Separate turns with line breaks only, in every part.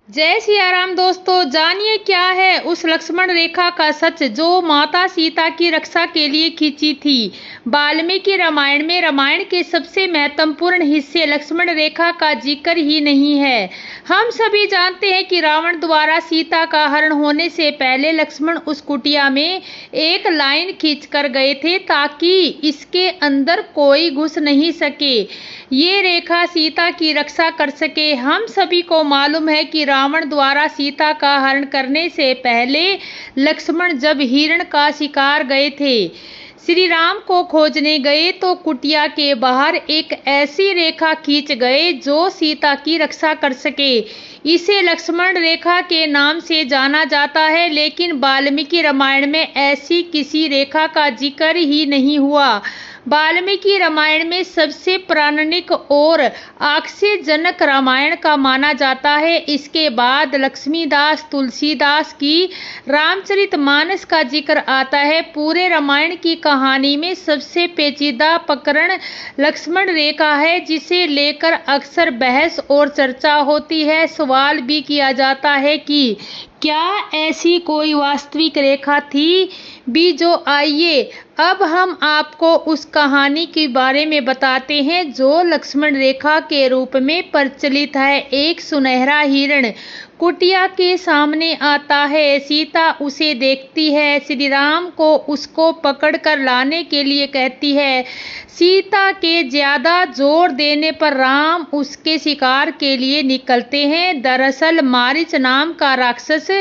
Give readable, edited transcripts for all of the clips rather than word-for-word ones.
जय सिया राम दोस्तों, जानिए क्या है उस लक्ष्मण रेखा का सच जो माता सीता की रक्षा के लिए खींची थी। वाल्मीकि रामायण में रामायण के सबसे महत्वपूर्ण हिस्से लक्ष्मण रेखा का जिक्र ही नहीं है। हम सभी जानते हैं कि रावण द्वारा सीता का हरण होने से पहले लक्ष्मण उस कुटिया में एक लाइन खींच कर गए थे ताकि इसके अंदर कोई घुस नहीं सके, ये रेखा सीता की रक्षा कर सके। हम सभी को मालूम है कि रावण द्वारा सीता का हरण करने से पहले लक्ष्मण जब हिरण का शिकार गए थे, श्री राम को खोजने गए तो कुटिया के बाहर एक ऐसी रेखा खींच गए जो सीता की रक्षा कर सके। इसे लक्ष्मण रेखा के नाम से जाना जाता है, लेकिन वाल्मीकि रामायण में ऐसी किसी रेखा का जिक्र ही नहीं हुआ। वाल्मीकि रामायण में सबसे पौराणिक और आश्चर्यजनक रामायण का माना जाता है। इसके बाद लक्ष्मीदास तुलसीदास की रामचरितमानस का जिक्र आता है। पूरे रामायण की कहानी में सबसे पेचीदा प्रकरण लक्ष्मण रेखा है, जिसे लेकर अक्सर बहस और चर्चा होती है। सवाल भी किया जाता है कि क्या ऐसी कोई वास्तविक रेखा थी भी जो आइए अब हम आपको उस कहानी के बारे में बताते हैं जो लक्ष्मण रेखा के रूप में प्रचलित है। एक सुनहरा हिरण कुटिया के सामने आता है। सीता उसे देखती है, श्री राम को उसको पकड़ कर लाने के लिए कहती है। सीता के ज्यादा जोर देने पर राम उसके शिकार के लिए निकलते हैं। दरअसल मारीच नाम का राक्षस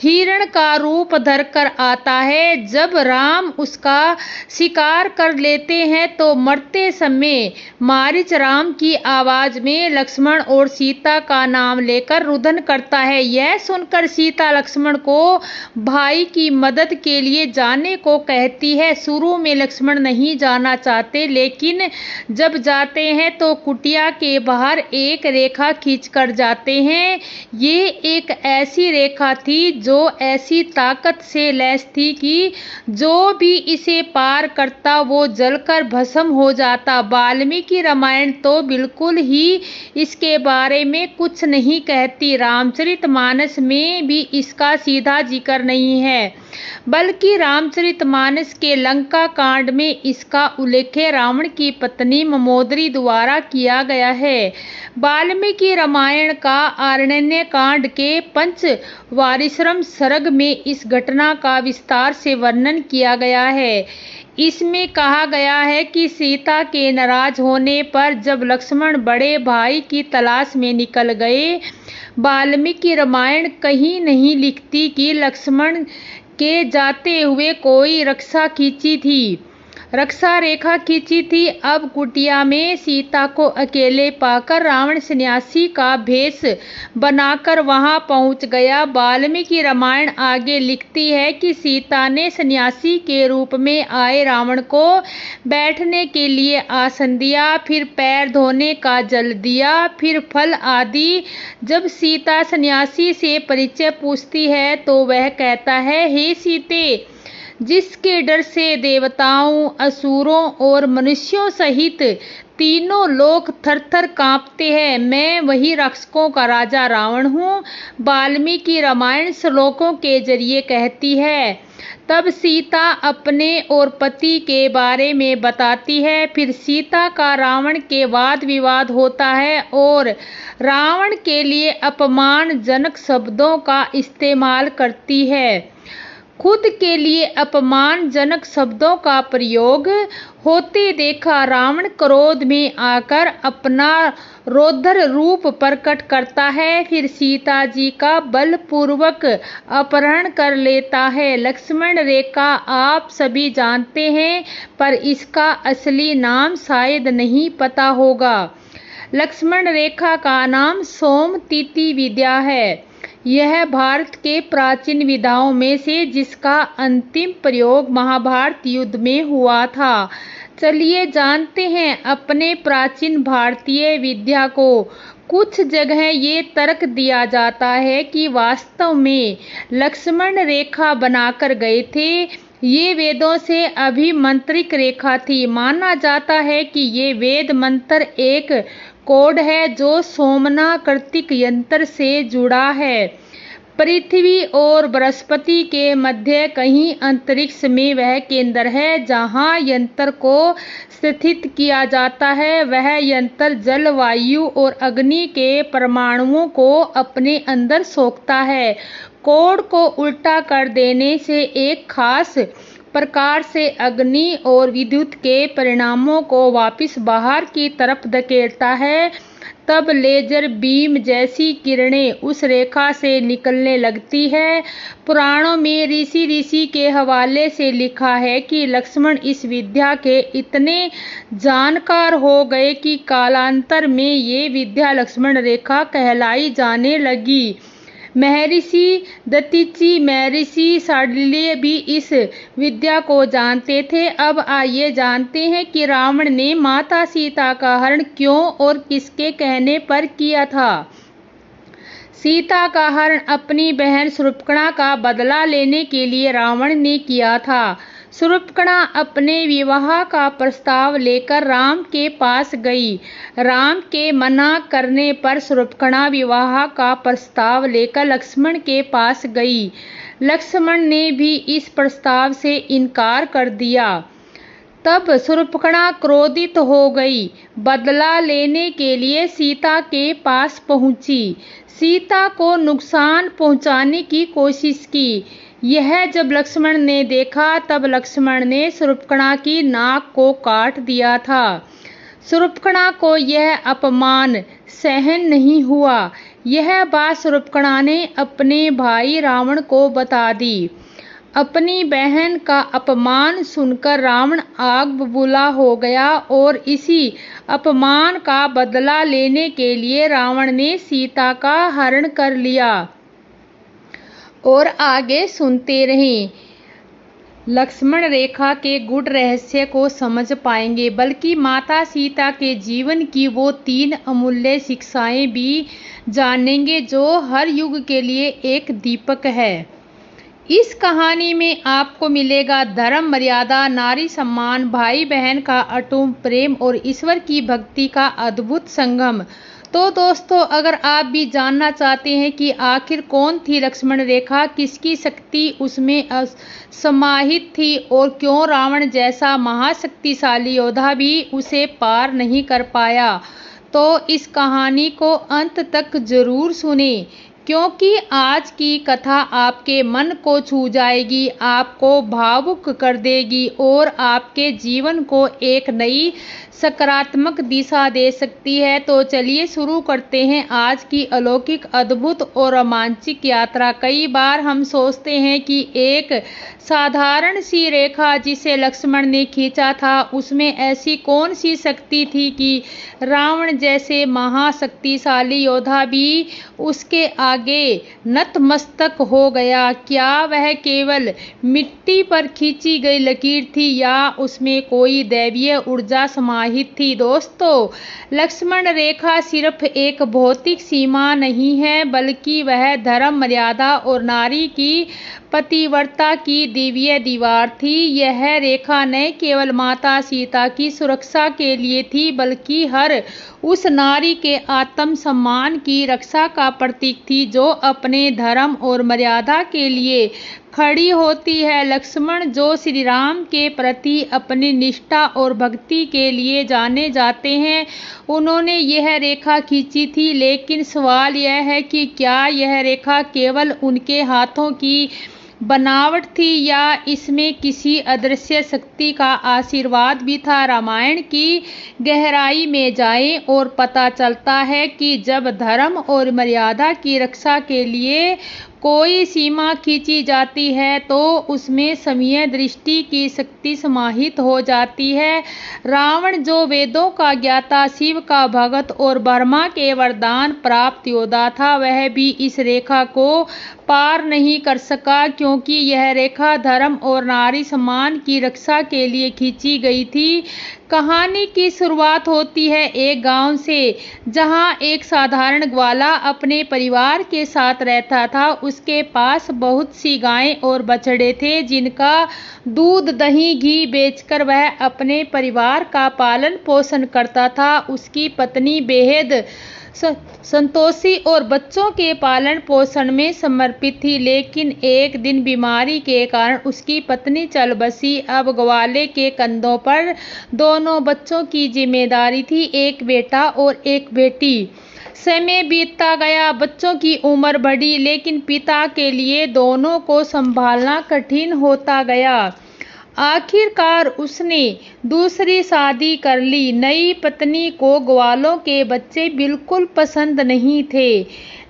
हिरण का रूप धरकर आता है। जब राम उसका शिकार कर लेते हैं तो मरते समय मारीच राम की आवाज में लक्ष्मण और सीता का नाम लेकर रुदन करता है। यह सुनकर सीता लक्ष्मण को भाई की मदद के लिए जाने को कहती है। शुरू में लक्ष्मण नहीं जाना चाहते, लेकिन जब जाते हैं तो कुटिया के बाहर एक रेखा खींचकर जाते हैं। ये एक ऐसी रेखा थी जो ऐसी ताकत से लैस थी कि जो भी इसे पार करता वो जलकर भस्म हो जाता। वाल्मीकि रामायण तो बिल्कुल ही इसके बारे में कुछ नहीं कहती। रामचरितमानस में भी इसका सीधा जिक्र नहीं है, बल्कि रामचरितमानस के लंका कांड में इसका उल्लेख रावण की पत्नी मंदोदरी द्वारा किया गया है। वाल्मीकि रामायण का आरण्य कांड के पंचवारिश्रम सर्ग में इस घटना का विस्तार से वर्णन किया गया है। इसमें कहा गया है कि सीता के नाराज होने पर जब लक्ष्मण बड़े भाई की तलाश में निकल गए। वाल्मीकि रामायण कहीं नहीं लिखती कि लक्ष्मण के जाते हुए कोई रक्षा रेखा खींची थी। अब कुटिया में सीता को अकेले पाकर रावण सन्यासी का भेष बनाकर वहां पहुंच गया। वाल्मीकि रामायण आगे लिखती है कि सीता ने सन्यासी के रूप में आए रावण को बैठने के लिए आसन दिया, फिर पैर धोने का जल दिया, फिर फल आदि। जब सीता सन्यासी से परिचय पूछती है तो वह कहता है, हे सीते, जिसके डर से देवताओं, असुरों और मनुष्यों सहित तीनों लोग थर-थर कांपते हैं, मैं वही राक्षसों का राजा रावण हूँ। वाल्मीकि रामायण श्लोकों के जरिए कहती है। तब सीता अपने और पति के बारे में बताती है। फिर सीता का रावण के वाद विवाद होता है और रावण के लिए अपमानजनक शब्दों का इस्तेमाल करती है। खुद के लिए अपमानजनक शब्दों का प्रयोग होते देखा रावण क्रोध में आकर अपना रौद्र रूप प्रकट करता है, फिर सीता जी का बलपूर्वक अपहरण कर लेता है। लक्ष्मण रेखा आप सभी जानते हैं, पर इसका असली नाम शायद नहीं पता होगा। लक्ष्मण रेखा का नाम सोमतिथि विद्या है। यह भारत के प्राचीन विधाओं में से जिसका अंतिम प्रयोग महाभारत युद्ध में हुआ था। चलिए जानते हैं अपने प्राचीन भारतीय विद्या को। कुछ जगह ये तर्क दिया जाता है कि वास्तव में लक्ष्मण रेखा बनाकर गए थे। ये वेदों से अभिमंत्रित रेखा थी। माना जाता है कि ये वेद मंत्र एक कोड है जो सोमना कृतिक यंत्र से जुड़ा है। पृथ्वी और बृहस्पति के मध्य कहीं अंतरिक्ष में वह केंद्र है जहाँ यंत्र को स्थित किया जाता है। वह यंत्र जल, वायु और अग्नि के परमाणुओं को अपने अंदर सोखता है। कोड को उल्टा कर देने से एक खास प्रकार से अग्नि और विद्युत के परिणामों को वापस बाहर की तरफ धकेलता है। तब लेजर बीम जैसी किरणें उस रेखा से निकलने लगती है। पुराणों में ऋषि के हवाले से लिखा है कि लक्ष्मण इस विद्या के इतने जानकार हो गए कि कालांतर में ये विद्या लक्ष्मण रेखा कहलाई जाने लगी। महर्षि दधीचि, महर्षि शांडिल्य भी इस विद्या को जानते थे। अब आइए जानते हैं कि रावण ने माता सीता का हरण क्यों और किसके कहने पर किया था। सीता का हरण अपनी बहन शूर्पणखा का बदला लेने के लिए रावण ने किया था। शूर्पणखा अपने विवाह का प्रस्ताव लेकर राम के पास गई। राम के मना करने पर शूर्पणखा विवाह का प्रस्ताव लेकर लक्ष्मण के पास गई। लक्ष्मण ने भी इस प्रस्ताव से इनकार कर दिया। तब शूर्पणखा क्रोधित हो गई। बदला लेने के लिए सीता के पास पहुंची। सीता को नुकसान पहुंचाने की कोशिश की। यह जब लक्ष्मण ने देखा तब लक्ष्मण ने शूर्पणखा की नाक को काट दिया था। शूर्पणखा को यह अपमान सहन नहीं हुआ। यह बात शूर्पणखा ने अपने भाई रावण को बता दी। अपनी बहन का अपमान सुनकर रावण आग बबूला हो गया और इसी अपमान का बदला लेने के लिए रावण ने सीता का हरण कर लिया। और आगे सुनते रहें। लक्ष्मण रेखा के गूढ़ रहस्य को समझ पाएंगे, बल्कि माता सीता के जीवन की वो 3 अमूल्य शिक्षाएं भी जानेंगे जो हर युग के लिए एक दीपक है। इस कहानी में आपको मिलेगा धर्म, मर्यादा, नारी सम्मान, भाई बहन का अटूट प्रेम और ईश्वर की भक्ति का अद्भुत संगम। तो दोस्तों, अगर आप भी जानना चाहते हैं कि आखिर कौन थी लक्ष्मण रेखा, किसकी शक्ति उसमें समाहित थी और क्यों रावण जैसा महाशक्तिशाली योद्धा भी उसे पार नहीं कर पाया, तो इस कहानी को अंत तक जरूर सुनें, क्योंकि आज की कथा आपके मन को छू जाएगी, आपको भावुक कर देगी और आपके जीवन को एक नई सकारात्मक दिशा दे सकती है। तो चलिए शुरू करते हैं आज की अलौकिक, अद्भुत और रोमांचक यात्रा। कई बार हम सोचते हैं कि एक साधारण सी रेखा जिसे लक्ष्मण ने खींचा था, उसमें ऐसी कौन सी शक्ति थी कि रावण जैसे महाशक्तिशाली योद्धा भी उसके आगे नतमस्तक हो गया। क्या वह केवल मिट्टी पर खींची गई लकीर थी या उसमें कोई दैवीय ऊर्जा समाहित थी। दोस्तों, लक्ष्मण रेखा सिर्फ एक भौतिक सीमा नहीं है, बल्कि वह धर्म, मर्यादा और नारी की पतिव्रता की दिव्य दीवार थी। यह रेखा न केवल माता सीता की सुरक्षा के लिए थी, बल्कि हर उस नारी के आत्म सम्मान की रक्षा का प्रतीक थी जो अपने धर्म और मर्यादा के लिए खड़ी होती है। लक्ष्मण, जो श्री राम के प्रति अपनी निष्ठा और भक्ति के लिए जाने जाते हैं, उन्होंने यह रेखा खींची थी। लेकिन सवाल यह है कि क्या यह रेखा केवल उनके हाथों की बनावट थी या इसमें किसी अदृश्य शक्ति का आशीर्वाद भी था। रामायण की गहराई में जाएं और पता चलता है कि जब धर्म और मर्यादा की रक्षा के लिए कोई सीमा खींची जाती है तो उसमें समय दृष्टि की शक्ति समाहित हो जाती है। रावण, जो वेदों का ज्ञाता, शिव का भगत और ब्रह्मा के वरदान प्राप्त योद्धा था, वह भी इस रेखा को पार नहीं कर सका, क्योंकि यह रेखा धर्म और नारी सम्मान की रक्षा के लिए खींची गई थी। कहानी की शुरुआत होती है एक गांव से, जहां एक साधारण ग्वाला अपने परिवार के साथ रहता था। उसके पास बहुत सी गायें और बछड़े थे, जिनका दूध, दही, घी बेचकर वह अपने परिवार का पालन पोषण करता था। उसकी पत्नी बेहद संतोषी और बच्चों के पालन पोषण में समर्पित थी, लेकिन एक दिन बीमारी के कारण उसकी पत्नी चल बसी। अब ग्वाले के कंधों पर दोनों बच्चों की जिम्मेदारी थी, एक बेटा और एक बेटी। समय बीतता गया, बच्चों की उम्र बढ़ी, लेकिन पिता के लिए दोनों को संभालना कठिन होता गया। आखिरकार उसने दूसरी शादी कर ली। नई पत्नी को ग्वालों के बच्चे बिल्कुल पसंद नहीं थे।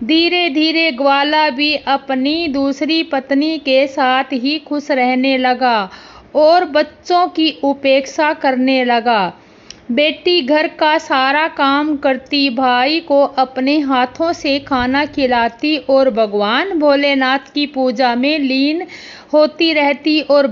धीरे धीरे ग्वाला भी अपनी दूसरी पत्नी के साथ ही खुश रहने लगा और बच्चों की उपेक्षा करने लगा। बेटी घर का सारा काम करती, भाई को अपने हाथों से खाना खिलाती और भगवान भोलेनाथ की पूजा में लीन होती रहती। और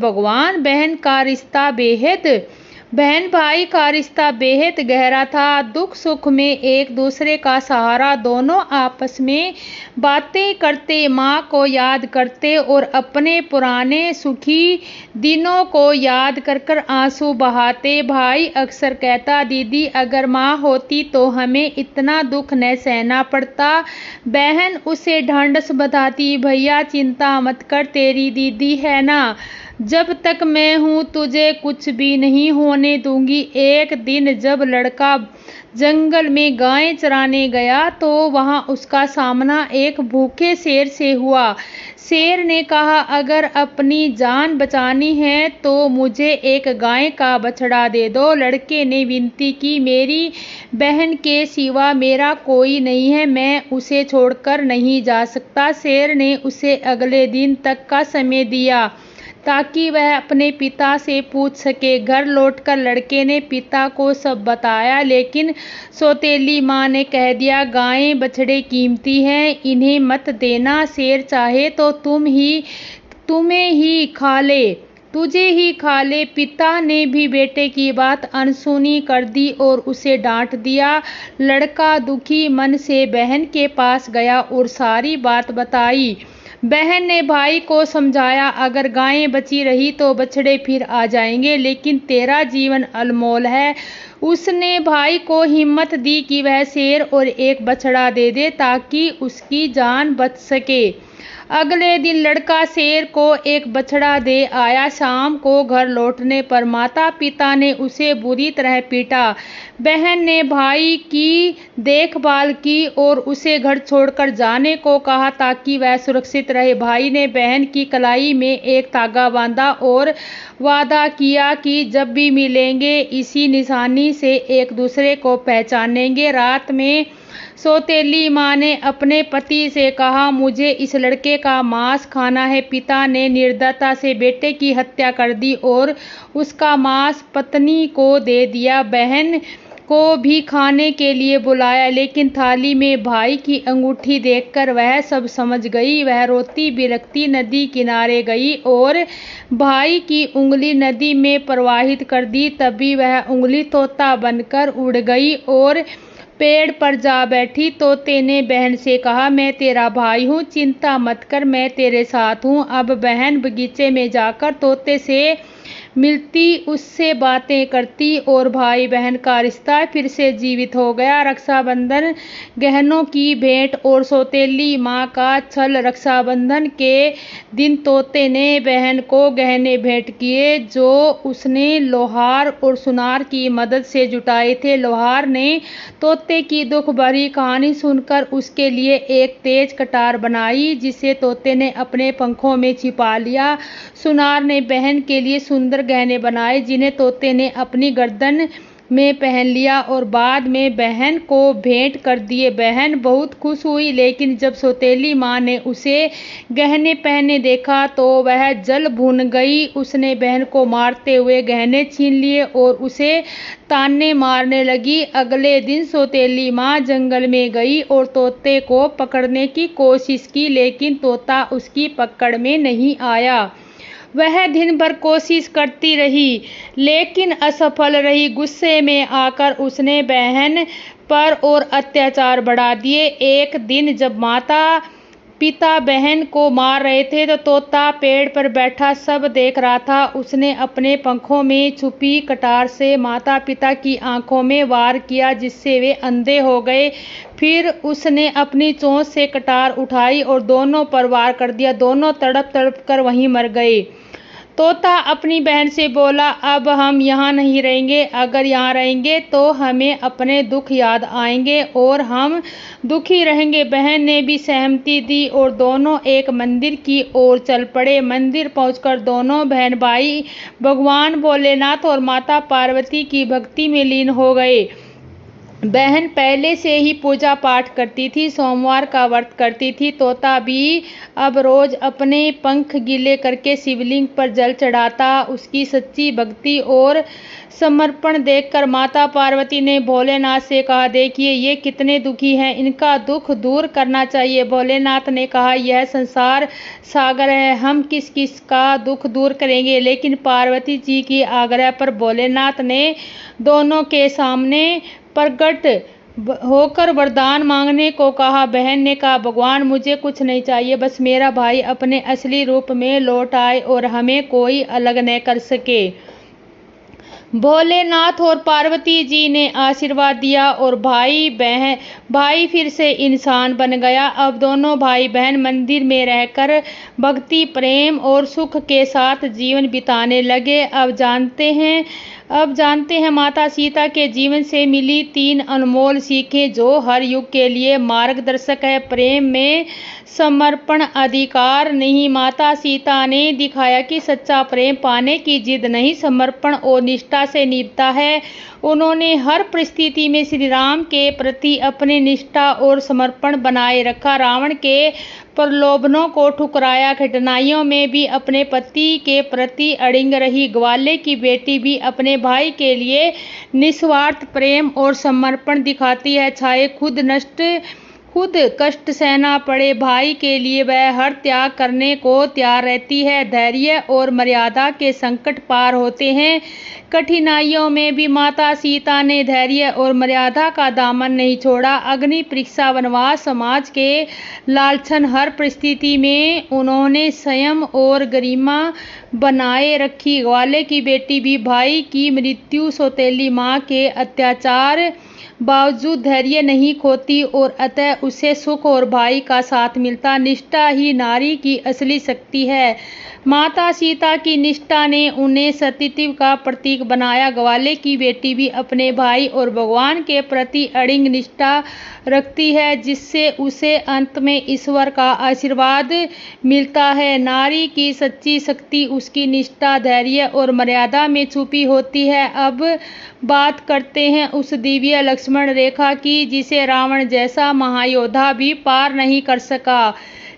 बहन भाई का रिश्ता बेहद गहरा था। दुख सुख में एक दूसरे का सहारा, दोनों आपस में बातें करते, माँ को याद करते और अपने पुराने सुखी दिनों को याद कर कर आंसू बहाते। भाई अक्सर कहता, दीदी अगर माँ होती तो हमें इतना दुख न सहना पड़ता। बहन उसे ढांढस बंधाती, भैया चिंता मत कर, तेरी दीदी है ना, जब तक मैं हूँ तुझे कुछ भी नहीं होने दूंगी। एक दिन जब लड़का जंगल में गायें चराने गया तो वहाँ उसका सामना एक भूखे शेर से हुआ। शेर ने कहा, अगर अपनी जान बचानी है तो मुझे एक गाय का बछड़ा दे दो। लड़के ने विनती की, मेरी बहन के सिवा मेरा कोई नहीं है, मैं उसे छोड़कर नहीं जा सकता। शेर ने उसे अगले दिन तक का समय दिया ताकि वह अपने पिता से पूछ सके। घर लौटकर लड़के ने पिता को सब बताया, लेकिन सौतेली माँ ने कह दिया, गायें बछड़े कीमती हैं, इन्हें मत देना। शेर चाहे तो तुम्हें ही खा ले, तुझे ही खा ले। पिता ने भी बेटे की बात अनसुनी कर दी और उसे डांट दिया। लड़का दुखी मन से बहन के पास गया और सारी बात बताई। बहन ने भाई को समझाया, अगर गायें बची रही तो बछड़े फिर आ जाएंगे, लेकिन तेरा जीवन अनमोल है। उसने भाई को हिम्मत दी कि वह शेर और एक बछड़ा दे दे ताकि उसकी जान बच सके। अगले दिन लड़का शेर को एक बछड़ा दे आया। शाम को घर लौटने पर माता पिता ने उसे बुरी तरह पीटा। बहन ने भाई की देखभाल की और उसे घर छोड़कर जाने को कहा ताकि वह सुरक्षित रहे। भाई ने बहन की कलाई में एक धागा बांधा और वादा किया कि जब भी मिलेंगे इसी निशानी से एक दूसरे को पहचानेंगे। रात में सौतेली माँ ने अपने पति से कहा, मुझे इस लड़के का मांस खाना है। पिता ने निर्दयता से बेटे की हत्या कर दी और उसका मांस पत्नी को दे दिया। बहन को भी खाने के लिए बुलाया, लेकिन थाली में भाई की अंगूठी देखकर वह सब समझ गई। वह रोती बिलखती नदी किनारे गई और भाई की उंगली नदी में प्रवाहित कर दी। तभी वह उंगली तोता बनकर उड़ गई और पेड़ पर जा बैठी। तोते ने बहन से कहा, मैं तेरा भाई हूँ, चिंता मत कर, मैं तेरे साथ हूँ। अब बहन बगीचे में जाकर तोते से मिलती, उससे बातें करती और भाई बहन का रिश्ता फिर से जीवित हो गया। रक्षाबंधन, गहनों की भेंट और सौतेली माँ का छल। रक्षाबंधन के दिन तोते ने बहन को गहने भेंट किए जो उसने लोहार और सुनार की मदद से जुटाए थे। लोहार ने तोते की दुख भरी कहानी सुनकर उसके लिए एक तेज कटार बनाई, जिसे तोते ने अपने पंखों में छिपा लिया। सुनार ने बहन के लिए सुंदर गहने बनाए, जिन्हें तोते ने अपनी गर्दन में पहन लिया और बाद में बहन को भेंट कर दिए। बहन बहुत खुश हुई, लेकिन जब सौतेली माँ ने उसे गहने पहने देखा तो वह जल भुन गई। उसने बहन को मारते हुए गहने छीन लिए और उसे ताने मारने लगी। अगले दिन सौतेली माँ जंगल में गई और तोते को पकड़ने की कोशिश की, लेकिन तोता उसकी पकड़ में नहीं आया। वह दिन भर कोशिश करती रही, लेकिन असफल रही। गुस्से में आकर उसने बहन पर और अत्याचार बढ़ा दिए। एक दिन जब माता पिता बहन को मार रहे थे तो तोता पेड़ पर बैठा सब देख रहा था। उसने अपने पंखों में छुपी कटार से माता पिता की आंखों में वार किया, जिससे वे अंधे हो गए। फिर उसने अपनी चोंच से कटार उठाई और दोनों पर वार कर दिया। दोनों तड़प तड़प कर वहीं मर गए। तोता अपनी बहन से बोला, अब हम यहाँ नहीं रहेंगे। अगर यहाँ रहेंगे तो हमें अपने दुख याद आएंगे और हम दुखी रहेंगे। बहन ने भी सहमति दी और दोनों एक मंदिर की ओर चल पड़े। मंदिर पहुंचकर दोनों बहन भाई भगवान भोलेनाथ और माता पार्वती की भक्ति में लीन हो गए। बहन पहले से ही पूजा पाठ करती थी, सोमवार का व्रत करती थी। तोता भी अब रोज अपने पंख गीले करके शिवलिंग पर जल चढ़ाता। उसकी सच्ची भक्ति और समर्पण देखकर माता पार्वती ने भोलेनाथ से कहा, देखिए ये कितने दुखी हैं, इनका दुख दूर करना चाहिए। भोलेनाथ ने कहा, यह संसार सागर है, हम किस किस का दुख दूर करेंगे। लेकिन पार्वती जी की आग्रह पर भोलेनाथ ने दोनों के सामने प्रकट होकर वरदान मांगने को कहा। बहन ने कहा, भगवान मुझे कुछ नहीं चाहिए, बस मेरा भाई अपने असली रूप में लौट आए और हमें कोई अलग न कर सके। भोलेनाथ और पार्वती जी ने आशीर्वाद दिया और भाई फिर से इंसान बन गया। अब दोनों भाई बहन मंदिर में रहकर भक्ति, प्रेम और सुख के साथ जीवन बिताने लगे। अब जानते हैं माता सीता के जीवन से मिली 3 अनमोल सीखें जो हर युग के लिए मार्गदर्शक है। प्रेम में समर्पण अधिकार नहीं। माता सीता ने दिखाया कि सच्चा प्रेम पाने की जिद नहीं, समर्पण और निष्ठा से निभता है। उन्होंने हर परिस्थिति में श्री राम के प्रति अपनी निष्ठा और समर्पण बनाए रखा। रावण के प्रलोभनों को ठुकराया। कठिनाइयों में भी अपने पति के प्रति अड़िग रही। ग्वाले की बेटी भी अपने भाई के लिए निस्वार्थ प्रेम और समर्पण दिखाती है। चाहे खुद कष्ट सहना पड़े, भाई के लिए वह हर त्याग करने को तैयार रहती है। धैर्य और मर्यादा के संकट पार होते हैं। कठिनाइयों में भी माता सीता ने धैर्य और मर्यादा का दामन नहीं छोड़ा। अग्नि परीक्षा, वनवास, समाज के लालछन, हर परिस्थिति में उन्होंने संयम और गरिमा बनाए रखी। ग्वाले की बेटी भी भाई की मृत्यु, सौतेली माँ के अत्याचार बावजूद धैर्य नहीं खोती और अतः उसे सुख और भाई का साथ मिलता। निष्ठा ही नारी की असली शक्ति है। माता सीता की निष्ठा ने उन्हें सतीत्व का प्रतीक बनाया। ग्वाले की बेटी भी अपने भाई और भगवान के प्रति अड़िग निष्ठा रखती है, जिससे उसे अंत में ईश्वर का आशीर्वाद मिलता है। नारी की सच्ची शक्ति उसकी निष्ठा, धैर्य और मर्यादा में छुपी होती है। अब बात करते हैं उस दिव्य लक्ष्मण रेखा की, जिसे रावण जैसा महायोद्धा भी पार नहीं कर सका।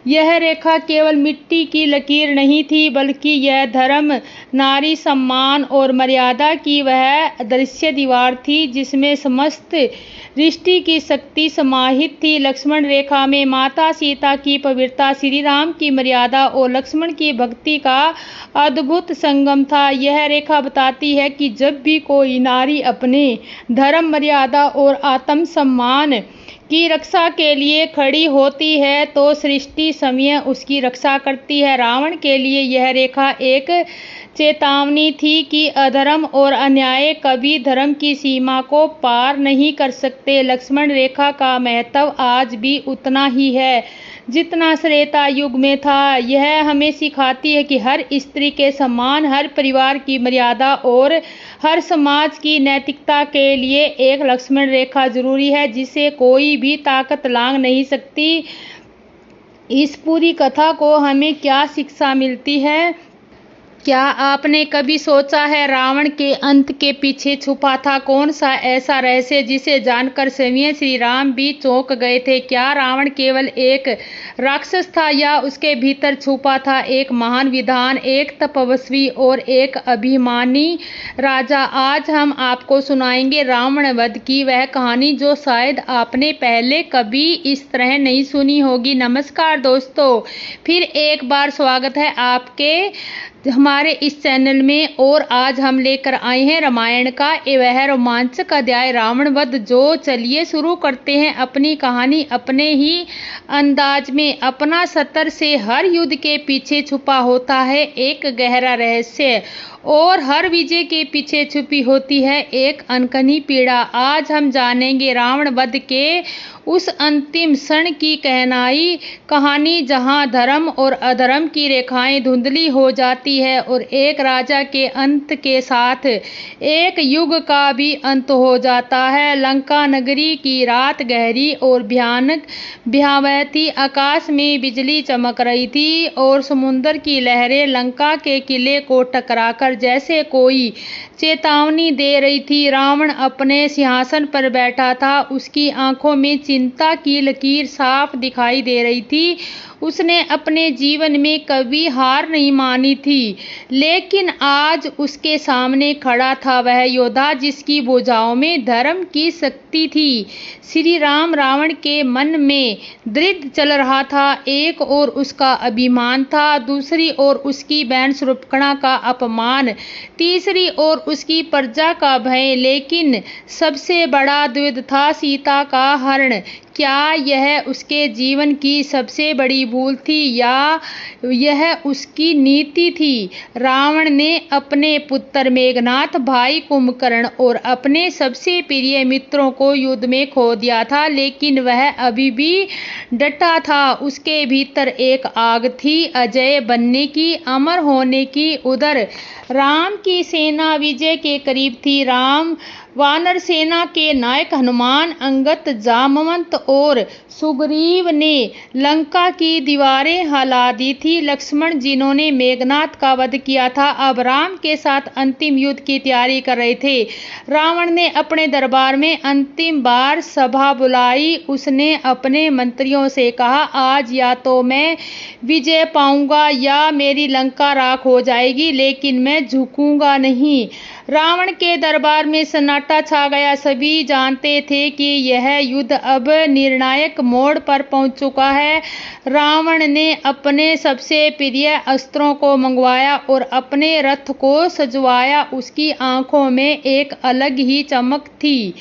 यह रेखा केवल मिट्टी की लकीर नहीं थी, बल्कि यह धर्म, नारी सम्मान और मर्यादा की वह अदृश्य दीवार थी जिसमें समस्त सृष्टि की शक्ति समाहित थी। लक्ष्मण रेखा में माता सीता की पवित्रता, श्री राम की मर्यादा और लक्ष्मण की भक्ति का अद्भुत संगम था। यह रेखा बताती है कि जब भी कोई नारी अपने धर्म, मर्यादा और आत्म सम्मान की रक्षा के लिए खड़ी होती है तो सृष्टि स्वयं उसकी रक्षा करती है। रावण के लिए यह रेखा एक चेतावनी थी कि अधर्म और अन्याय कभी धर्म की सीमा को पार नहीं कर सकते। लक्ष्मण रेखा का महत्व आज भी उतना ही है जितना त्रेता युग में था। यह हमें सिखाती है कि हर स्त्री के सम्मान, हर परिवार की मर्यादा और हर समाज की नैतिकता के लिए एक लक्ष्मण रेखा जरूरी है, जिसे कोई भी ताकत लांघ नहीं सकती। इस पूरी कथा को हमें क्या शिक्षा मिलती है? क्या आपने कभी सोचा है रावण के अंत के पीछे छुपा था कौन सा ऐसा रहस्य जिसे जानकर स्वयं श्री राम भी चौंक गए थे? क्या रावण केवल एक राक्षस था या उसके भीतर छुपा था एक महान विधान, एक तपस्वी और एक अभिमानी राजा। आज हम आपको सुनाएंगे रावण वध की वह कहानी जो शायद आपने पहले कभी इस तरह नहीं सुनी होगी। नमस्कार दोस्तों, फिर एक बार स्वागत है आपके हमारे इस चैनल में। और आज हम लेकर आए हैं रामायण का वह रोमांचक अध्याय रावण वध। जो चलिए शुरू करते हैं अपनी कहानी अपने ही अंदाज में। अपना सतर से हर युद्ध के पीछे छुपा होता है एक गहरा रहस्य, और हर विजय के पीछे छुपी होती है एक अनकही पीड़ा। आज हम जानेंगे रावण वध के उस अंतिम क्षण की कहानी जहां धर्म और अधर्म की रेखाएं धुंधली हो जाती है और एक राजा के अंत के साथ एक युग का भी अंत हो जाता है। लंका नगरी की रात गहरी और भयावह थी। आकाश में बिजली चमक रही थी और समुद्र की लहरें लंका के किले को टकराकर जैसे कोई चेतावनी दे रही थी। रावण अपने सिंहासन पर बैठा था, उसकी आंखों में चिंता की लकीर साफ दिखाई दे रही थी। उसने अपने जीवन में कभी हार नहीं मानी थी, लेकिन आज उसके सामने खड़ा था वह योद्धा जिसकी भुजाओं में धर्म की शक्ति थी। श्री राम रावण के मन में दृढ़ चल रहा था। एक और उसका अभिमान था, दूसरी ओर उसकी बहन शूर्पणखा का अपमान, तीसरी ओर उसकी प्रजा का भय। लेकिन सबसे बड़ा द्वंद्व था सीता का हरण। क्या यह उसके जीवन की सबसे बड़ी भूल थी या यह उसकी नीति थी? रावण ने अपने पुत्र मेघनाथ, भाई कुंभकर्ण और अपने सबसे प्रिय मित्रों को युद्ध में खो दिया था, लेकिन वह अभी भी डटा था। उसके भीतर एक आग थी, अजय बनने की, अमर होने की। उधर राम की सेना विजय के करीब थी। वानर सेना के नायक हनुमान, अंगद, जामवंत और सुग्रीव ने लंका की दीवारें हिला दी थी। लक्ष्मण, जिन्होंने मेघनाथ का वध किया था, अब राम के साथ अंतिम युद्ध की तैयारी कर रहे थे। रावण ने अपने दरबार में अंतिम बार सभा बुलाई। उसने अपने मंत्रियों से कहा, आज या तो मैं विजय पाऊंगा या मेरी लंका राख हो जाएगी, लेकिन मैं झुकूंगा नहीं। रावण के दरबार में सन्नाटा छा गया। सभी जानते थे कि यह युद्ध अब निर्णायक मोड़ पर पहुंच चुका है। रावण ने अपने सबसे प्रिय अस्त्रों को मंगवाया और अपने रथ को सजवाया। उसकी आंखों में एक अलग ही चमक थी,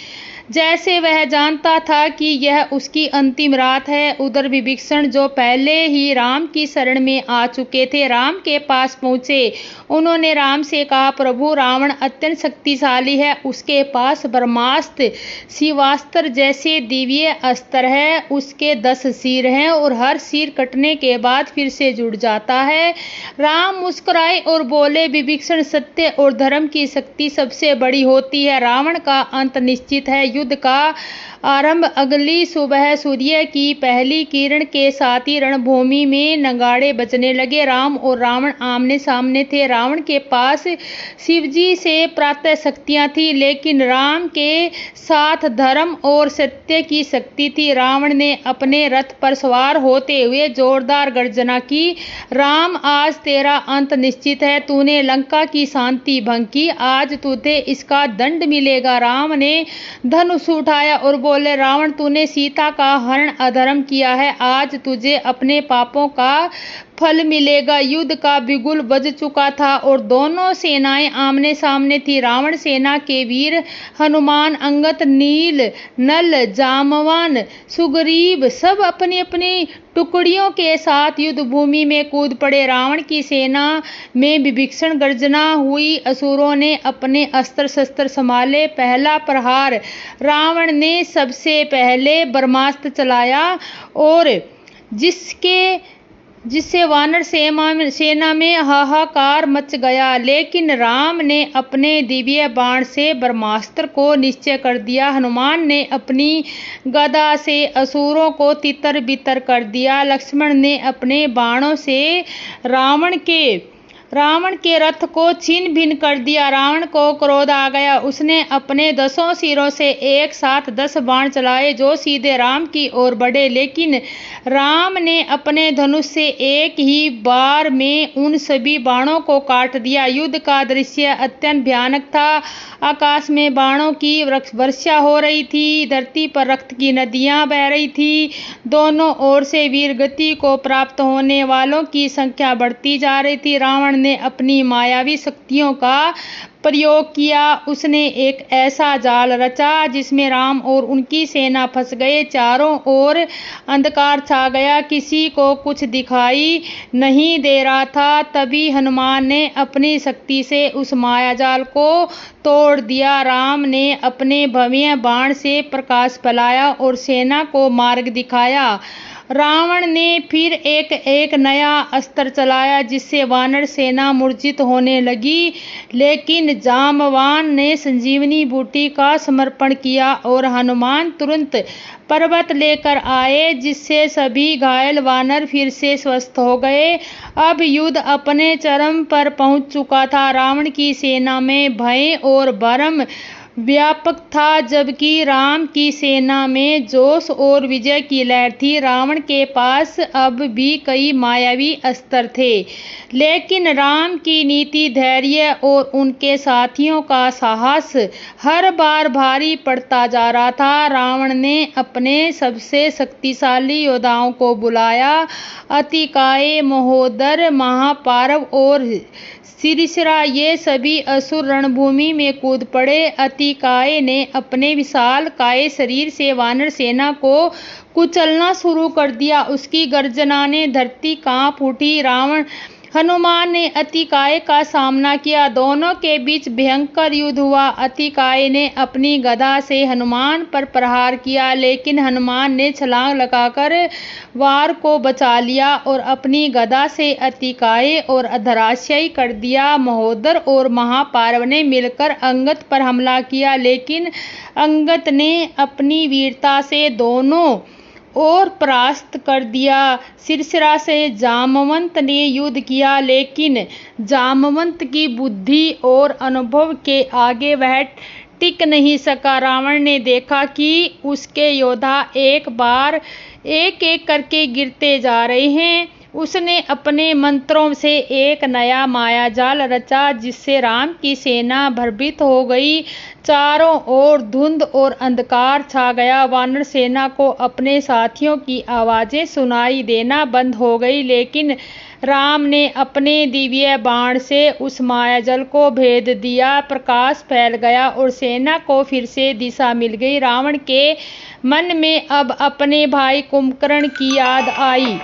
जैसे वह जानता था कि यह उसकी अंतिम रात है। उधर विभीषण, जो पहले ही राम की शरण में आ चुके थे, राम के पास पहुंचे। उन्होंने राम से कहा, प्रभु, रावण अत्यंत शक्तिशाली है। उसके पास ब्रह्मास्त्र, शिवास्त्र जैसे दिव्य अस्त्र है। उसके 10 सिर हैं और हर सिर कटने के बाद फिर से जुड़ जाता है। राम मुस्कुराए और बोले, विभीषण, सत्य और धर्म की शक्ति सबसे बड़ी होती है। रावण का अंत निश्चित है। युद्ध का आरंभ अगली सुबह सूर्य की पहली किरण के साथ ही रणभूमि में नगाड़े बजने लगे। राम और रावण आमने सामने थे। रावण के पास शिवजी से प्राप्त शक्तियां थी, लेकिन राम के साथ धर्म और सत्य की शक्ति थी। रावण ने अपने रथ पर सवार होते हुए जोरदार गर्जना की, राम, आज तेरा अंत निश्चित है। तूने लंका की शांति भंग की, आज तुझे इसका दंड मिलेगा। राम ने धनुष उठाया और बोले, रावण, तूने सीता का हरण अधर्म किया है, आज तुझे अपने पापों का फल मिलेगा। युद्ध का बिगुल बज चुका था और दोनों सेनाएं आमने सामने थी। रावण सेना के वीर हनुमान, अंगद, नील, नल, जामवन, सुग्रीव सब अपनी अपनी टुकड़ियों के साथ युद्ध भूमि में कूद पड़े। रावण की सेना में विभीषण गर्जना हुई। असुरों ने अपने अस्त्र शस्त्र संभाले। पहला प्रहार रावण ने सबसे पहले ब्रह्मास्त्र चलाया और जिससे वानर सेना में हाहाकार मच गया, लेकिन राम ने अपने दिव्य बाण से ब्रह्मास्त्र को निश्चय कर दिया। हनुमान ने अपनी गदा से असुरों को तितर बितर कर दिया। लक्ष्मण ने अपने बाणों से रावण के रावण के रथ को छिन्न भिन्न कर दिया। रावण को क्रोध आ गया। उसने अपने 10 सिरों से एक साथ 10 बाण चलाए जो सीधे राम की ओर बढ़े, लेकिन राम ने अपने धनुष से एक ही बार में उन सभी बाणों को काट दिया। युद्ध का दृश्य अत्यंत भयानक था। आकाश में बाणों की वर्षा हो रही थी, धरती पर रक्त की नदियां बह रही थी। दोनों ओर से वीर गति को प्राप्त होने वालों की संख्या बढ़ती जा रही थी। रावण ने अपनी मायावी शक्तियों का प्रयोग किया। उसने एक ऐसा जाल रचा जिसमें राम और उनकी सेना फंस गए। चारों ओर अंधकार छा गया, किसी को कुछ दिखाई नहीं दे रहा था। तभी हनुमान ने अपनी शक्ति से उस मायाजाल को तोड़ दिया। राम ने अपने भव्य बाण से प्रकाश फैलाया और सेना को मार्ग दिखाया। रावण ने फिर एक नया अस्त्र चलाया जिससे वानर सेना मूर्छित होने लगी, लेकिन जामवान ने संजीवनी बूटी का समर्पण किया और हनुमान तुरंत पर्वत लेकर आए जिससे सभी घायल वानर फिर से स्वस्थ हो गए। अब युद्ध अपने चरम पर पहुंच चुका था। रावण की सेना में भय और भ्रम व्यापक था, जबकि राम की सेना में जोश और विजय की लहर थी। रावण के पास अब भी कई मायावी अस्त्र थे, लेकिन राम की नीति, धैर्य और उनके साथियों का साहस हर बार भारी पड़ता जा रहा था। रावण ने अपने सबसे शक्तिशाली योद्धाओं को बुलाया। अतिकाय, महोदर, महापारव और सिरसिरा ये सभी असुर रणभूमि में कूद पड़े। अतिकाय ने अपने विशालकाय शरीर से वानर सेना को कुचलना शुरू कर दिया। उसकी गर्जना ने धरती कांप उठी। हनुमान ने अतिकाय का सामना किया। दोनों के बीच भयंकर युद्ध हुआ। अतिकाय ने अपनी गदा से हनुमान पर प्रहार किया, लेकिन हनुमान ने छलांग लगाकर वार को बचा लिया और अपनी गदा से अतिकाय और धराशायी कर दिया। महोदर और महापारव ने मिलकर अंगद पर हमला किया, लेकिन अंगद ने अपनी वीरता से दोनों और परास्त कर दिया। सिरसिरा से जामवंत ने युद्ध किया, लेकिन जामवंत की बुद्धि और अनुभव के आगे वह टिक नहीं सका। रावण ने देखा कि उसके योद्धा एक एक करके गिरते जा रहे हैं। उसने अपने मंत्रों से एक नया मायाजाल रचा जिससे राम की सेना भयभीत हो गई। चारों ओर धुंध और अंधकार छा गया। वानर सेना को अपने साथियों की आवाजें सुनाई देना बंद हो गई, लेकिन राम ने अपने दिव्य बाण से उस मायाजाल को भेद दिया। प्रकाश फैल गया और सेना को फिर से दिशा मिल गई। रावण के मन में अब अपने भाई कुंभकर्ण की याद आई।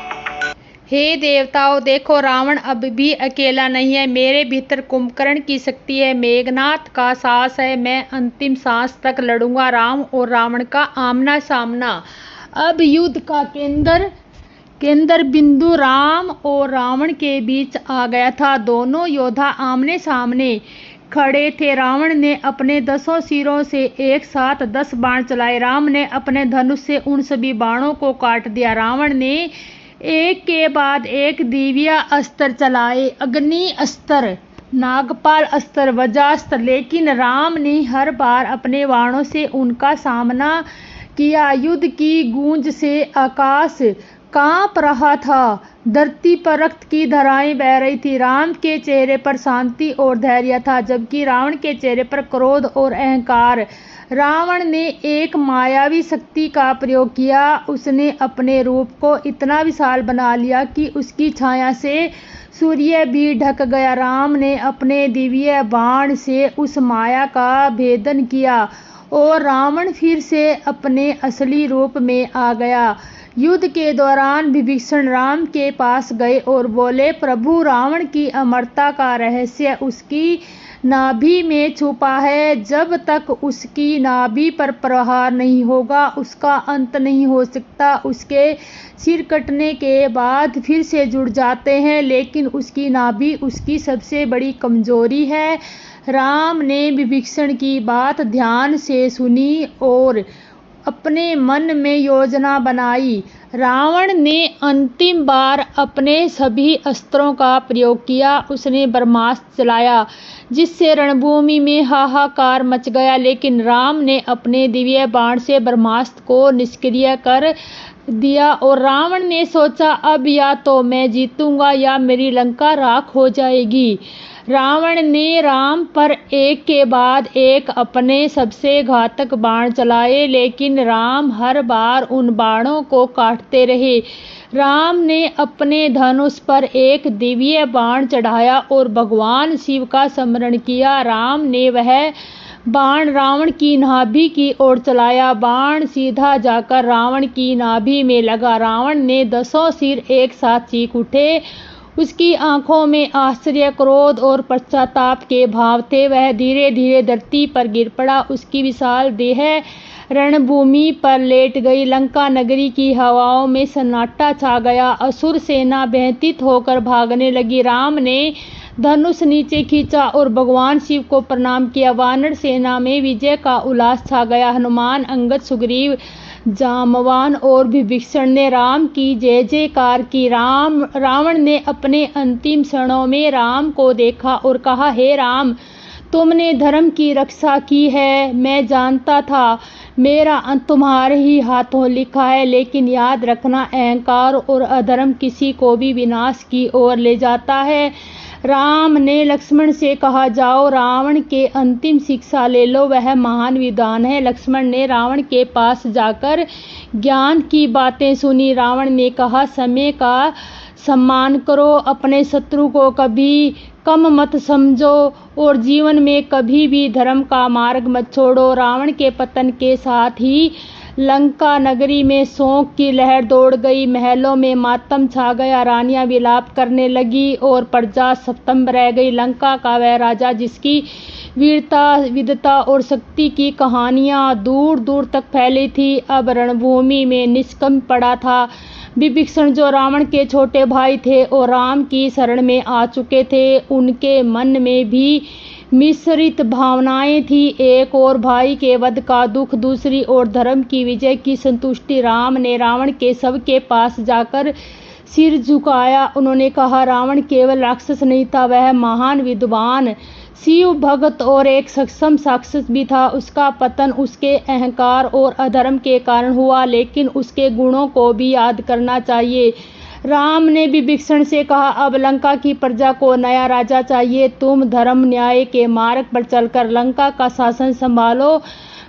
हे देवताओं, देखो, रावण अब भी अकेला नहीं है। मेरे भीतर कुंभकर्ण की शक्ति है, मेघनाथ का साहस है। मैं अंतिम सांस तक लड़ूंगा। राम और रावण का आमना सामना। अब युद्ध का केंद्र बिंदु राम और रावण के बीच आ गया था। दोनों योद्धा आमने सामने खड़े थे। रावण ने अपने 10 सिरों से एक साथ 10 बाण चलाए। राम ने अपने धनुष से उन सभी बाणों को काट दिया। रावण ने एक के बाद एक दिव्य अस्त्र चलाए, अग्नि अस्त्र, नागपाल अस्त्र, वज्रास्त्र, लेकिन राम ने हर बार अपने बाणों से उनका सामना किया। युद्ध की गूंज से आकाश कांप रहा था। धरती पर रक्त की धाराएं बह रही थी। राम के चेहरे पर शांति और धैर्य था, जबकि रावण के चेहरे पर क्रोध और अहंकार। रावण ने एक मायावी शक्ति का प्रयोग किया। उसने अपने रूप को इतना विशाल बना लिया कि उसकी छाया से सूर्य भी ढक गया। राम ने अपने दिव्य बाण से उस माया का भेदन किया और रावण फिर से अपने असली रूप में आ गया। युद्ध के दौरान विभीषण राम के पास गए और बोले, प्रभु, रावण की अमरता का रहस्य उसकी नाभि में छुपा है। जब तक उसकी नाभि पर प्रहार नहीं होगा, उसका अंत नहीं हो सकता। उसके सिर कटने के बाद फिर से जुड़ जाते हैं, लेकिन उसकी नाभि उसकी सबसे बड़ी कमजोरी है। राम ने विभीषण की बात ध्यान से सुनी और अपने मन में योजना बनाई। रावण ने अंतिम बार अपने सभी अस्त्रों का प्रयोग किया। उसने ब्रह्मास्त्र चलाया जिससे रणभूमि में हाहाकार मच गया, लेकिन राम ने अपने दिव्य बाण से ब्रह्मास्त्र को निष्क्रिय कर दिया और रावण ने सोचा, अब या तो मैं जीतूंगा या मेरी लंका राख हो जाएगी। रावण ने राम पर एक के बाद एक अपने सबसे घातक बाण चलाए, लेकिन राम हर बार उन बाणों को काटते रहे। राम ने अपने धनुष पर एक दिव्य बाण चढ़ाया और भगवान शिव का स्मरण किया। राम ने वह बाण रावण की नाभि की ओर चलाया। बाण सीधा जाकर रावण की नाभि में लगा। रावण ने 10 सिर एक साथ चीख उठे। उसकी आंखों में आश्चर्य, क्रोध और पश्चाताप के भाव थे। वह धीरे धीरे धरती पर गिर पड़ा। उसकी विशाल देह रणभूमि पर लेट गई। लंका नगरी की हवाओं में सन्नाटा छा गया। असुर सेना भयभीत होकर भागने लगी। राम ने धनुष नीचे खींचा और भगवान शिव को प्रणाम किया। वानर सेना में विजय का उल्लास छा गया। हनुमान, अंगद, सुग्रीव, जामवान और विभीषण ने राम की जय जयकार की। रावण ने अपने अंतिम क्षणों में राम को देखा और कहा, हे राम, तुमने धर्म की रक्षा की है। मैं जानता था मेरा अंत तुम्हारे ही हाथों लिखा है, लेकिन याद रखना, अहंकार और अधर्म किसी को भी विनाश की ओर ले जाता है। राम ने लक्ष्मण से कहा, जाओ रावण के अंतिम शिक्षा ले लो, वह महान विद्वान है। लक्ष्मण ने रावण के पास जाकर ज्ञान की बातें सुनी। रावण ने कहा, समय का सम्मान करो, अपने शत्रु को कभी कम मत समझो और जीवन में कभी भी धर्म का मार्ग मत छोड़ो। रावण के पतन के साथ ही लंका नगरी में शोक की लहर दौड़ गई। महलों में मातम छा गया। रानियां विलाप करने लगी और प्रजा स्तब्ध रह गई। लंका का वह राजा जिसकी वीरता, विद्वता और शक्ति की कहानियां दूर दूर तक फैली थी, अब रणभूमि में निष्कंप पड़ा था। विभीषण, जो रावण के छोटे भाई थे और राम की शरण में आ चुके थे, उनके मन में भी मिश्रित भावनाएं थी। एक और भाई के वध का दुख, दूसरी ओर धर्म की विजय की संतुष्टि। राम ने रावण के शव के पास जाकर सिर झुकाया। उन्होंने कहा, रावण केवल राक्षस नहीं था, वह महान विद्वान, शिव भक्त और एक सक्षम शासक भी था। उसका पतन उसके अहंकार और अधर्म के कारण हुआ, लेकिन उसके गुणों को भी याद करना चाहिए। राम ने विभीषण से कहा, अब लंका की प्रजा को नया राजा चाहिए। तुम धर्म न्याय के मार्ग पर चलकर लंका का शासन संभालो।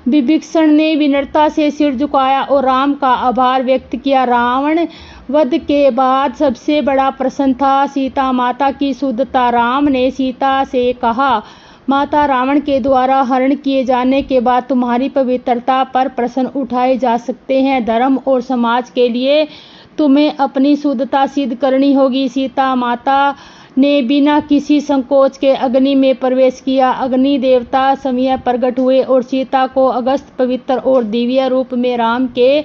विभीषण ने विनम्रता से सिर झुकाया और राम का आभार व्यक्त किया। रावण वध के बाद सबसे बड़ा प्रश्न था सीता माता की शुद्धता। राम ने सीता से कहा, माता, रावण के द्वारा हरण किए जाने के बाद तुम्हारी पवित्रता पर प्रश्न उठाए जा सकते हैं। धर्म और समाज के लिए तुम्हें अपनी शुद्धता सिद्ध करनी होगी। सीता माता ने बिना किसी संकोच के अग्नि में प्रवेश किया। अग्नि देवता स्वयं प्रकट हुए और सीता को अगस्त, पवित्र और दिव्य रूप में राम के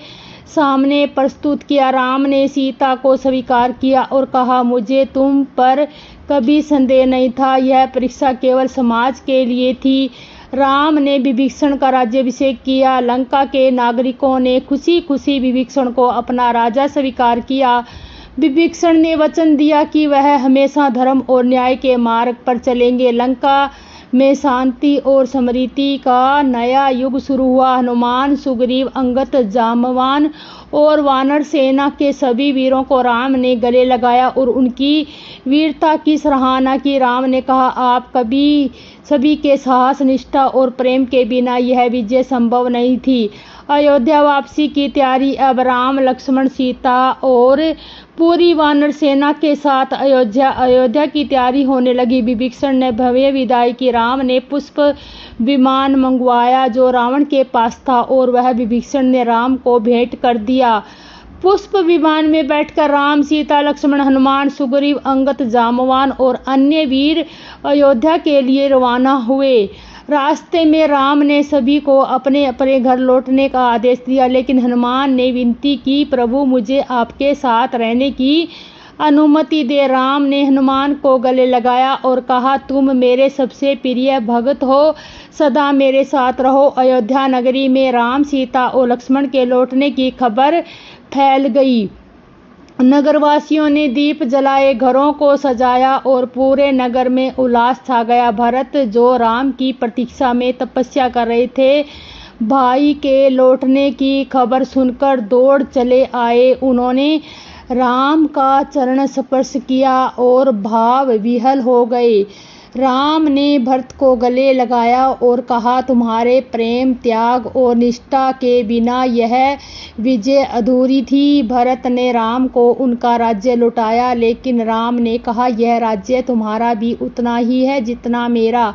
सामने प्रस्तुत किया। राम ने सीता को स्वीकार किया और कहा, मुझे तुम पर कभी संदेह नहीं था, यह परीक्षा केवल समाज के लिए थी। राम ने विभीषण का राज्याभिषेक किया। लंका के नागरिकों ने खुशी खुशी विभीषण को अपना राजा स्वीकार किया। विभीषण ने वचन दिया कि वह हमेशा धर्म और न्याय के मार्ग पर चलेंगे। लंका में शांति और समृद्धि का नया युग शुरू हुआ। हनुमान, सुग्रीव, अंगद, जामवान और वानर सेना के सभी वीरों को राम ने गले लगाया और उनकी वीरता की सराहना की। राम ने कहा, आप कभी सभी के साहस, निष्ठा और प्रेम के बिना यह विजय संभव नहीं थी। अयोध्या वापसी की तैयारी। अब राम, लक्ष्मण, सीता और पूरी वानर सेना के साथ अयोध्या की तैयारी होने लगी। विभीषण ने भव्य विदाई की। राम ने पुष्प विमान मंगवाया जो रावण के पास था और वह विभीषण ने राम को भेंट कर दिया। पुष्प विमान में बैठकर राम, सीता, लक्ष्मण, हनुमान, सुग्रीव, अंगद, जामवान और अन्य वीर अयोध्या के लिए रवाना हुए। रास्ते में राम ने सभी को अपने अपने घर लौटने का आदेश दिया, लेकिन हनुमान ने विनती की, प्रभु, मुझे आपके साथ रहने की अनुमति दे। राम ने हनुमान को गले लगाया और कहा, तुम मेरे सबसे प्रिय भक्त हो, सदा मेरे साथ रहो। अयोध्या नगरी में राम, सीता और लक्ष्मण के लौटने की खबर फैल गई। नगरवासियों ने दीप जलाए, घरों को सजाया और पूरे नगर में उल्लास छा गया। भरत, जो राम की प्रतीक्षा में तपस्या कर रहे थे, भाई के लौटने की खबर सुनकर दौड़ चले आए। उन्होंने राम का चरण स्पर्श किया और भाव विह्वल हो गए। राम ने भरत को गले लगाया और कहा, तुम्हारे प्रेम, त्याग और निष्ठा के बिना यह विजय अधूरी थी। भरत ने राम को उनका राज्य लौटाया, लेकिन राम ने कहा, यह राज्य तुम्हारा भी उतना ही है जितना मेरा।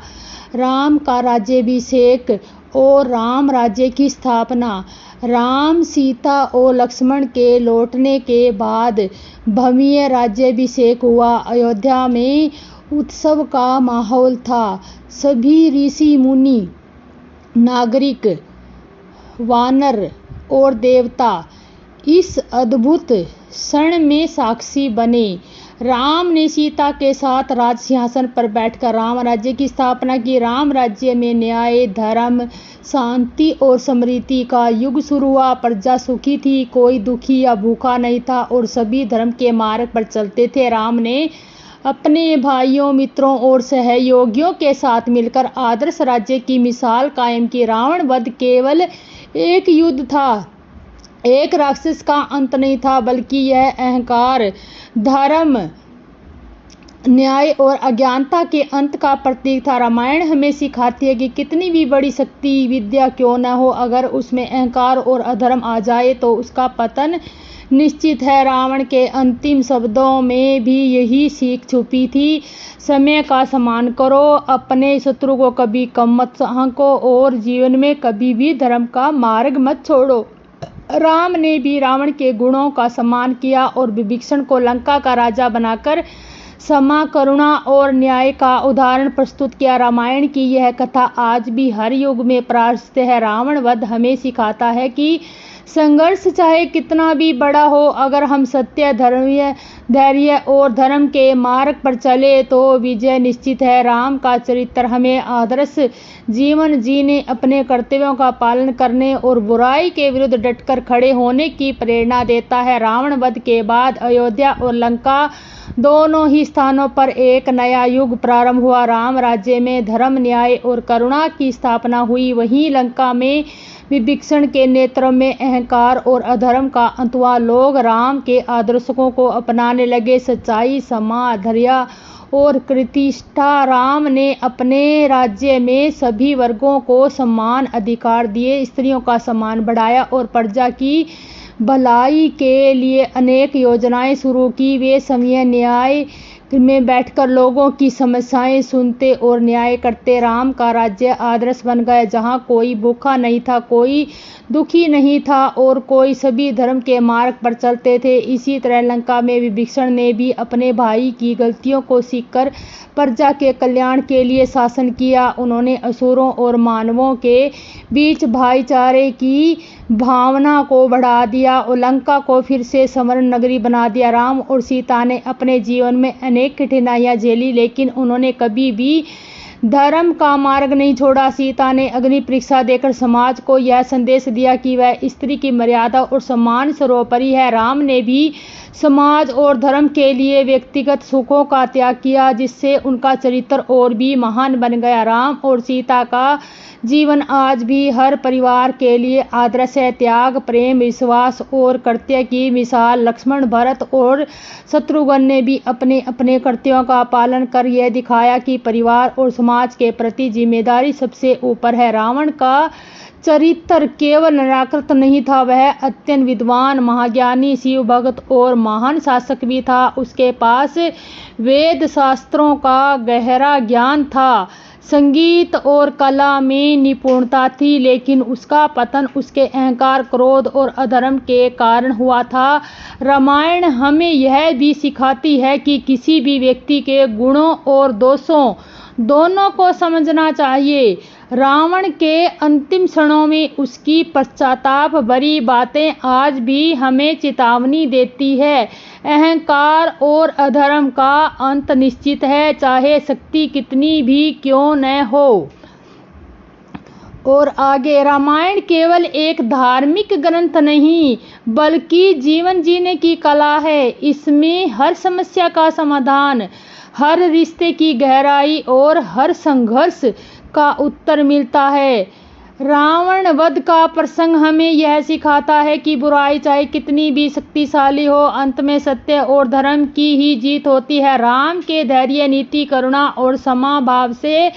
राम का राज्याभिषेक और राम राज्य की स्थापना। राम, सीता और लक्ष्मण के लौटने के बाद भव्य राज्याभिषेक हुआ। अयोध्या में उत्सव का माहौल था। सभी ऋषि मुनि, नागरिक, वानर और देवता इस अद्भुत क्षण में साक्षी बने। राम ने सीता के साथ राज सिंहासन पर बैठकर राम राज्य की स्थापना की। राम राज्य में न्याय, धर्म, शांति और समृद्धि का युग शुरू हुआ। प्रजा सुखी थी, कोई दुखी या भूखा नहीं था और सभी धर्म के मार्ग पर चलते थे। राम ने अपने भाइयों, मित्रों और सहयोगियों के साथ मिलकर आदर्श राज्य की मिसाल कायम की। रावण वध केवल एक युद्ध था, एक राक्षस का अंत नहीं था, बल्कि यह अहंकार, धर्म, न्याय और अज्ञानता के अंत का प्रतीक था। रामायण हमें सिखाती है कि कितनी भी बड़ी शक्ति, विद्या क्यों न हो, अगर उसमें अहंकार और अधर्म आ जाए तो उसका पतन निश्चित है। रावण के अंतिम शब्दों में भी यही सीख छुपी थी। समय का सम्मान करो, अपने शत्रु को कभी कम मत आंको और जीवन में कभी भी धर्म का मार्ग मत छोड़ो। राम ने भी रावण के गुणों का सम्मान किया और विभीषण को लंका का राजा बनाकर क्षमा, करुणा और न्याय का उदाहरण प्रस्तुत किया। रामायण की यह कथा आज भी हर युग में प्रासंगिक है। रावण वध हमें सिखाता है कि संघर्ष चाहे कितना भी बड़ा हो, अगर हम सत्य, धैर्य और धर्म के मार्ग पर चले तो विजय निश्चित है। राम का चरित्र हमें आदर्श जीवन जीने, अपने कर्तव्यों का पालन करने और बुराई के विरुद्ध डटकर खड़े होने की प्रेरणा देता है। रावण वध के बाद अयोध्या और लंका दोनों ही स्थानों पर एक नया युग प्रारंभ हुआ। राम राज्य में धर्म, न्याय और करुणा की स्थापना हुई, वहीं लंका में विभीषण के नेतृत्व में अहंकार और अधर्म का अंत हुआ। लोग राम के आदर्शों को अपनाने लगे, सच्चाई, क्षमा, धैर्य और प्रतिष्ठा। राम ने अपने राज्य में सभी वर्गों को समान अधिकार दिए, स्त्रियों का सम्मान बढ़ाया और प्रजा की भलाई के लिए अनेक योजनाएं शुरू की। वे समय न्याय में बैठकर लोगों की समस्याएं सुनते और न्याय करते। राम का राज्य आदर्श बन गया, जहां कोई भूखा नहीं था, कोई दुखी नहीं था और कोई सभी धर्म के मार्ग पर चलते थे। इसी तरह लंका में विभीषण ने भी अपने भाई की गलतियों को सीखकर प्रजा के कल्याण के लिए शासन किया। उन्होंने असुरों और मानवों के बीच भाईचारे की भावना को बढ़ा दिया और लंका को फिर से स्वर्ण नगरी बना दिया। राम और सीता ने अपने जीवन में अनेक कठिनाइयां झेली, लेकिन उन्होंने कभी भी धर्म का मार्ग नहीं छोड़ा। सीता ने अग्नि परीक्षा देकर समाज को यह संदेश दिया कि वह स्त्री की मर्यादा और सम्मान सर्वोपरि है। राम ने भी समाज और धर्म के लिए व्यक्तिगत सुखों का त्याग किया, जिससे उनका चरित्र और भी महान बन गया। राम और सीता का जीवन आज भी हर परिवार के लिए आदर्श है। त्याग, प्रेम, विश्वास और कर्तव्य की मिसाल लक्ष्मण, भरत और शत्रुघ्न ने भी अपने अपने कर्तव्यों का पालन कर यह दिखाया कि परिवार और समाज के प्रति जिम्मेदारी सबसे ऊपर है। रावण का चरित्र केवल निराकृत नहीं था, वह अत्यंत विद्वान, महाज्ञानी, शिव भक्त और महान शासक भी था। उसके पास वेद शास्त्रों का गहरा ज्ञान था, संगीत और कला में निपुणता थी, लेकिन उसका पतन उसके अहंकार, क्रोध और अधर्म के कारण हुआ था। रामायण हमें यह भी सिखाती है कि किसी भी व्यक्ति के गुणों और दोषों दोनों को समझना चाहिए। रावण के अंतिम क्षणों में उसकी पश्चाताप भरी बातें आज भी हमें चेतावनी देती है। अहंकार और अधर्म का अंत निश्चित है, चाहे शक्ति कितनी भी क्यों न हो। और आगे, रामायण केवल एक धार्मिक ग्रंथ नहीं बल्कि जीवन जीने की कला है। इसमें हर समस्या का समाधान, हर रिश्ते की गहराई और हर संघर्ष का उत्तर मिलता है। रावण वध का प्रसंग हमें यह सिखाता है कि बुराई चाहे कितनी भी शक्तिशाली हो, अंत में सत्य और धर्म की ही जीत होती है। राम के धैर्य, नीति, करुणा और क्षमा भाव से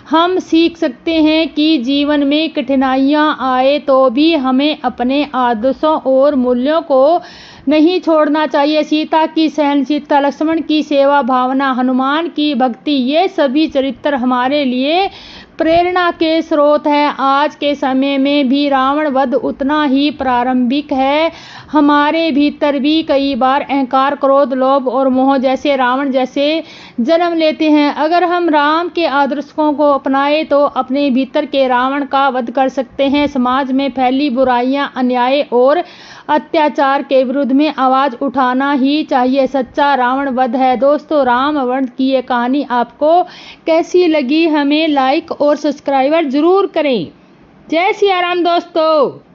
हम सीख सकते हैं कि जीवन में कठिनाइयां आए तो भी हमें अपने आदर्शों और मूल्यों को नहीं छोड़ना चाहिए। सीता की सहनशीलता, लक्ष्मण की सेवा भावना, हनुमान की भक्ति, ये सभी चरित्र हमारे लिए प्रेरणा के स्रोत हैं। आज के समय में भी रावण वध उतना ही प्रारंभिक है। हमारे भीतर भी कई बार अहंकार, क्रोध, लोभ और मोह जैसे रावण जैसे जन्म लेते हैं। अगर हम राम के आदर्शों को अपनाएं तो अपने भीतर के रावण का वध कर सकते हैं। समाज में फैली बुराइयां, अन्याय और अत्याचार के विरुद्ध में आवाज उठाना ही चाहिए। सच्चा रावण वध है। दोस्तों, रावण की ये कहानी आपको कैसी लगी? हमें लाइक और सब्सक्राइबर जरूर करें। जय सिया राम दोस्तों।